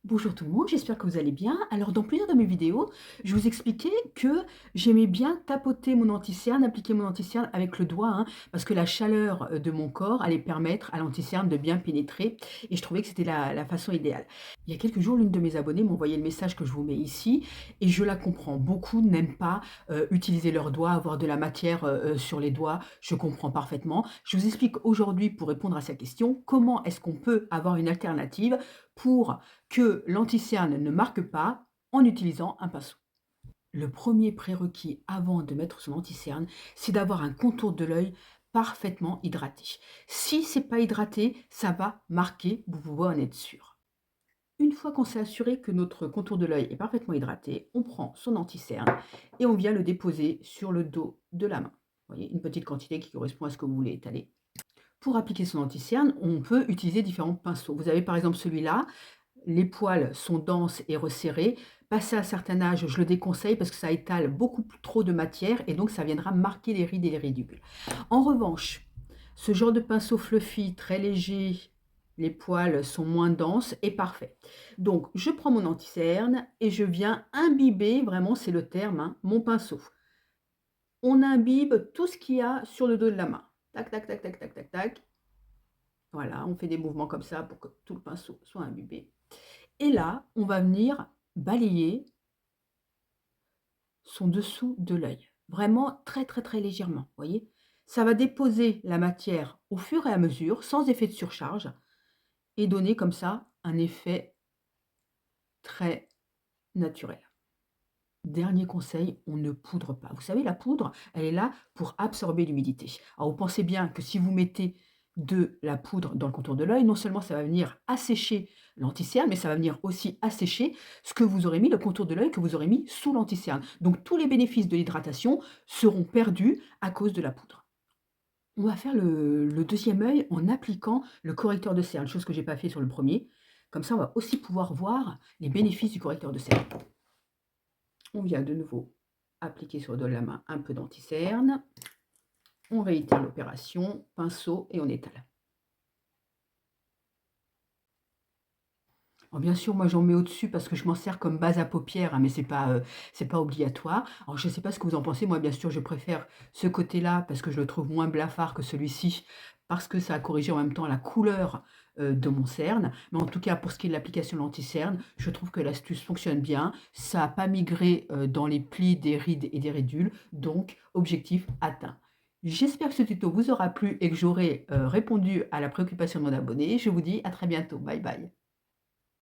Bonjour tout le monde, j'espère que vous allez bien. Alors dans plusieurs de mes vidéos, je vous expliquais que j'aimais bien tapoter mon anti-cerne, appliquer mon anti-cerne avec le doigt, hein, parce que la chaleur de mon corps allait permettre à l'anti-cerne de bien pénétrer et je trouvais que c'était la façon idéale. Il y a quelques jours, l'une de mes abonnées m'a envoyé le message que je vous mets ici et je la comprends. Beaucoup n'aiment pas utiliser leurs doigts, avoir de la matière sur les doigts. Je comprends parfaitement. Je vous explique aujourd'hui pour répondre à sa question, comment est-ce qu'on peut avoir une alternative pour que l'anti-cerne ne marque pas en utilisant un pinceau. Le premier prérequis avant de mettre son anti-cerne, c'est d'avoir un contour de l'œil parfaitement hydraté. Si c'est pas hydraté, ça va marquer, vous pouvez en être sûr. Une fois qu'on s'est assuré que notre contour de l'œil est parfaitement hydraté, on prend son anti-cerne et on vient le déposer sur le dos de la main. Vous voyez, une petite quantité qui correspond à ce que vous voulez étaler. Pour appliquer son anti-cerne, on peut utiliser différents pinceaux. Vous avez par exemple celui-là. Les poils sont denses et resserrés. Passé à un certain âge, je le déconseille parce que ça étale beaucoup trop de matière et donc ça viendra marquer les rides et les ridules. En revanche, ce genre de pinceau fluffy, très léger, les poils sont moins denses et parfait. Donc, je prends mon anti-cerne et je viens imbiber, vraiment c'est le terme, hein, mon pinceau. On imbibe tout ce qu'il y a sur le dos de la main. Tac, tac, tac, tac, tac, tac, tac. Voilà, on fait des mouvements comme ça pour que tout le pinceau soit imbibé. Et là, on va venir balayer son dessous de l'œil. Vraiment très, très, très légèrement, vous voyez? Ça va déposer la matière au fur et à mesure, sans effet de surcharge et donner comme ça un effet très naturel. Dernier conseil, on ne poudre pas. Vous savez, la poudre, elle est là pour absorber l'humidité. Alors, vous pensez bien que si vous mettez de la poudre dans le contour de l'œil, non seulement ça va venir assécher l'anticerne, mais ça va venir aussi assécher ce que vous aurez mis, le contour de l'œil que vous aurez mis sous l'anticerne. Donc, tous les bénéfices de l'hydratation seront perdus à cause de la poudre. On va faire le deuxième œil en appliquant le correcteur de cerne, chose que j'ai pas fait sur le premier. Comme ça, on va aussi pouvoir voir les bénéfices du correcteur de cerne. On vient de nouveau appliquer sur le dos de la main un peu d'anti-cerne. On réitère l'opération, pinceau et on étale. Alors bien sûr, moi j'en mets au-dessus parce que je m'en sers comme base à paupières, hein, mais c'est pas obligatoire. Alors je ne sais pas ce que vous en pensez, moi bien sûr je préfère ce côté-là parce que je le trouve moins blafard que celui-ci, parce que ça a corrigé en même temps la couleur de mon cerne. Mais en tout cas, pour ce qui est de l'application de l'anti-cerne, je trouve que l'astuce fonctionne bien. Ça n'a pas migré dans les plis des rides et des ridules, donc objectif atteint. J'espère que ce tuto vous aura plu et que j'aurai répondu à la préoccupation de mon abonné. Je vous dis à très bientôt. Bye bye.